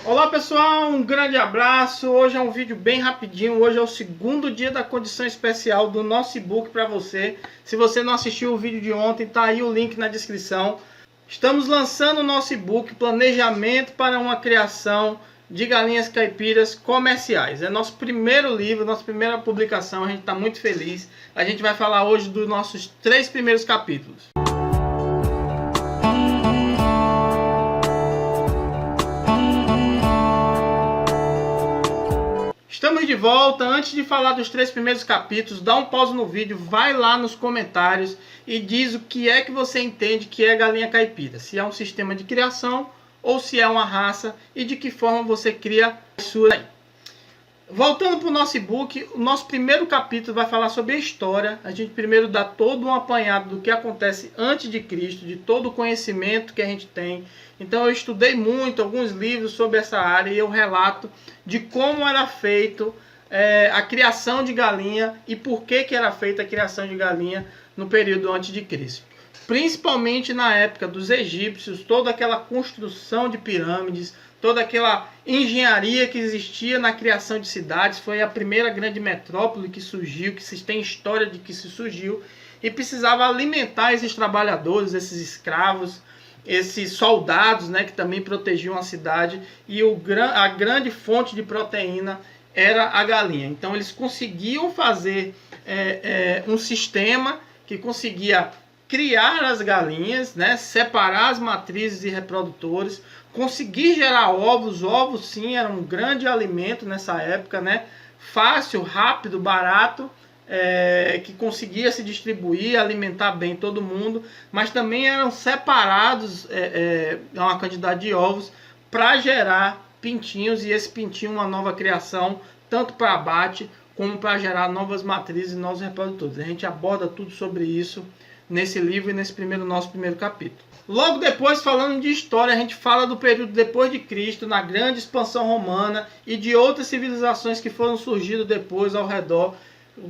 Olá pessoal, um grande abraço. Hoje é um vídeo bem rapidinho. Hoje é o segundo dia da condição especial do nosso e-book para você. Se você não assistiu o vídeo de ontem, tá aí o link na descrição. Estamos lançando o nosso e-book Planejamento para uma Criação de Galinhas Caipiras Comerciais. É nosso primeiro livro, nossa primeira publicação. A gente está muito feliz. A gente vai falar hoje dos nossos 3 primeiros capítulos. Estamos de volta. Antes de falar dos 3 primeiros capítulos, dá um pause no vídeo, vai lá nos comentários e diz o que é que você entende que é galinha caipira. Se é um sistema de criação ou se é uma raça e de que forma você cria as suas. Voltando para o nosso e-book, o nosso primeiro capítulo vai falar sobre a história. A gente primeiro dá todo um apanhado do que acontece antes de Cristo, de todo o conhecimento que a gente tem. Então eu estudei muito, alguns livros sobre essa área e eu relato de como era feito a criação de galinha e por que era feita a criação de galinha no período antes de Cristo. Principalmente na época dos egípcios, toda aquela construção de pirâmides, toda aquela engenharia que existia na criação de cidades. Foi a primeira grande metrópole que surgiu, que se tem história de que se surgiu, e precisava alimentar esses trabalhadores, esses escravos, esses soldados, né, que também protegiam a cidade, e a grande fonte de proteína era a galinha. Então eles conseguiam fazer um sistema que conseguia criar as galinhas, né, separar as matrizes e reprodutores, conseguir gerar ovos. Ovos sim eram um grande alimento nessa época, né, fácil, rápido, barato, que conseguia se distribuir, alimentar bem todo mundo, mas também eram separados uma quantidade de ovos para gerar pintinhos, e esse pintinho uma nova criação, tanto para abate como para gerar novas matrizes e novos reprodutores. A gente aborda tudo sobre isso nesse livro e nesse nosso primeiro capítulo. Logo depois, falando de história, a gente fala do período depois de Cristo, na grande expansão romana e de outras civilizações que foram surgindo depois ao redor.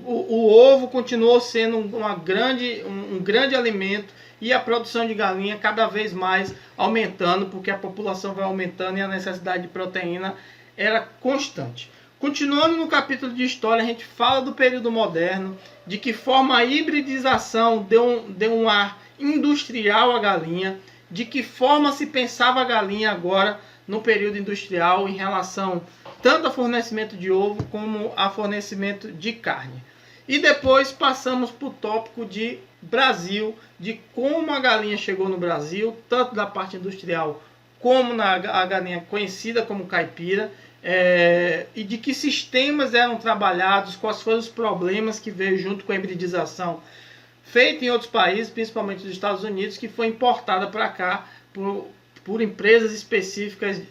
O ovo continuou sendo um grande alimento, e a produção de galinha cada vez mais aumentando, porque a população vai aumentando e a necessidade de proteína era constante. Continuando no capítulo de história, a gente fala do período moderno, de que forma a hibridização deu um ar industrial à galinha, de que forma se pensava a galinha agora no período industrial em relação tanto a fornecimento de ovo como a fornecimento de carne. E depois passamos para o tópico de Brasil, de como a galinha chegou no Brasil, tanto da parte industrial como a galinha conhecida como caipira, e de que sistemas eram trabalhados, quais foram os problemas que veio junto com a hibridização feita em outros países, principalmente dos Estados Unidos, que foi importada para cá por empresas específicas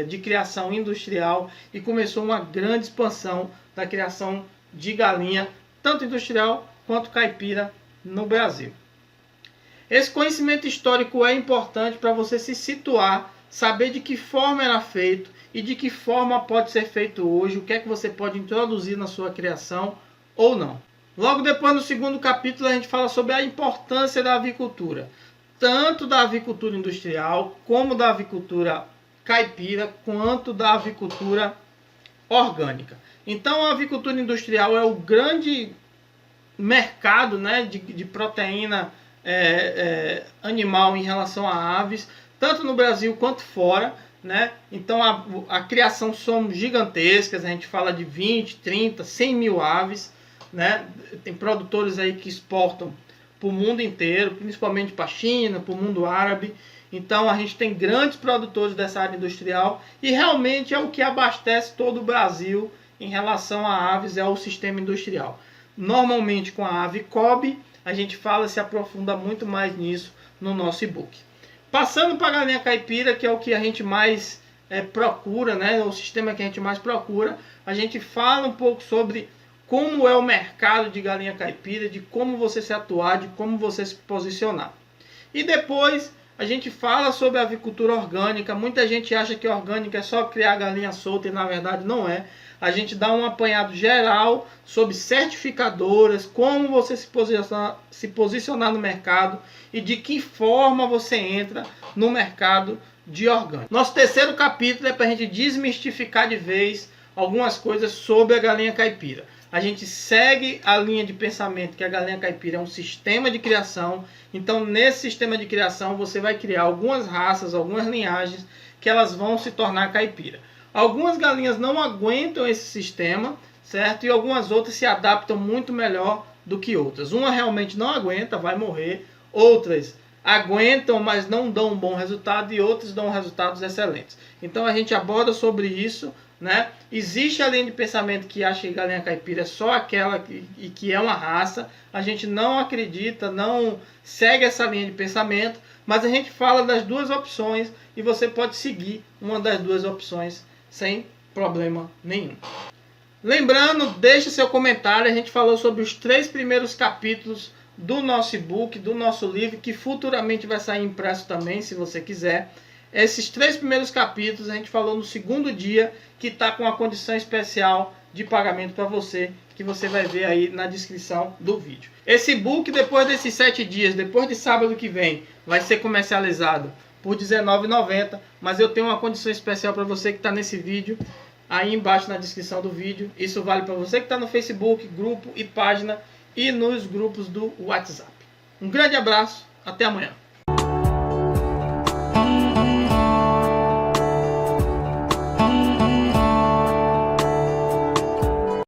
de criação industrial, e começou uma grande expansão da criação de galinha, tanto industrial quanto caipira no Brasil. Esse conhecimento histórico é importante para você se situar, saber de que forma era feito e de que forma pode ser feito hoje, o que é que você pode introduzir na sua criação ou não. Logo depois, no segundo capítulo, a gente fala sobre a importância da avicultura, tanto da avicultura industrial, como da avicultura caipira, quanto da avicultura orgânica. Então a avicultura industrial é o grande mercado, né, de proteína animal em relação a aves, tanto no Brasil quanto fora, né? Então a criação são gigantescas, a gente fala de 20, 30, 100 mil aves, né? Tem produtores aí que exportam para o mundo inteiro, principalmente para a China, para o mundo árabe. Então a gente tem grandes produtores dessa área industrial, e realmente é o que abastece todo o Brasil em relação a aves, é o sistema industrial. Normalmente com a ave Kobe, a gente se aprofunda muito mais nisso no nosso e-book. Passando para a galinha caipira, que é o que a gente mais procura, né? O sistema que a gente mais procura, a gente fala um pouco sobre como é o mercado de galinha caipira, de como você se atuar, de como você se posicionar. E depois a gente fala sobre a avicultura orgânica. Muita gente acha que orgânica é só criar galinha solta, e na verdade não é. A gente dá um apanhado geral sobre certificadoras, como você se posicionar no mercado e de que forma você entra no mercado de orgânico. Nosso terceiro capítulo é para a gente desmistificar de vez algumas coisas sobre a galinha caipira. A gente segue a linha de pensamento que a galinha caipira é um sistema de criação. Então, nesse sistema de criação, você vai criar algumas raças, algumas linhagens que elas vão se tornar caipira. Algumas galinhas não aguentam esse sistema, certo? E algumas outras se adaptam muito melhor do que outras. Uma realmente não aguenta, vai morrer. Outras aguentam, mas não dão um bom resultado, e outras dão resultados excelentes. Então a gente aborda sobre isso, né? Existe a linha de pensamento que acha que galinha caipira é só aquela que é uma raça. A gente não acredita, não segue essa linha de pensamento, mas a gente fala das duas opções e você pode seguir uma das duas opções sem problema nenhum. Lembrando, deixe seu comentário. A gente falou sobre os 3 primeiros capítulos do nosso e-book, do nosso livro, que futuramente vai sair impresso também, se você quiser. Esses 3 primeiros capítulos a gente falou no segundo dia, que está com uma condição especial de pagamento para você, que você vai ver aí na descrição do vídeo. Esse e-book, depois desses 7 dias, depois de sábado que vem, vai ser comercializado por R$19,90, mas eu tenho uma condição especial para você que está nesse vídeo, aí embaixo na descrição do vídeo. Isso vale para você que está no Facebook, grupo e página, e nos grupos do WhatsApp. Um grande abraço, até amanhã.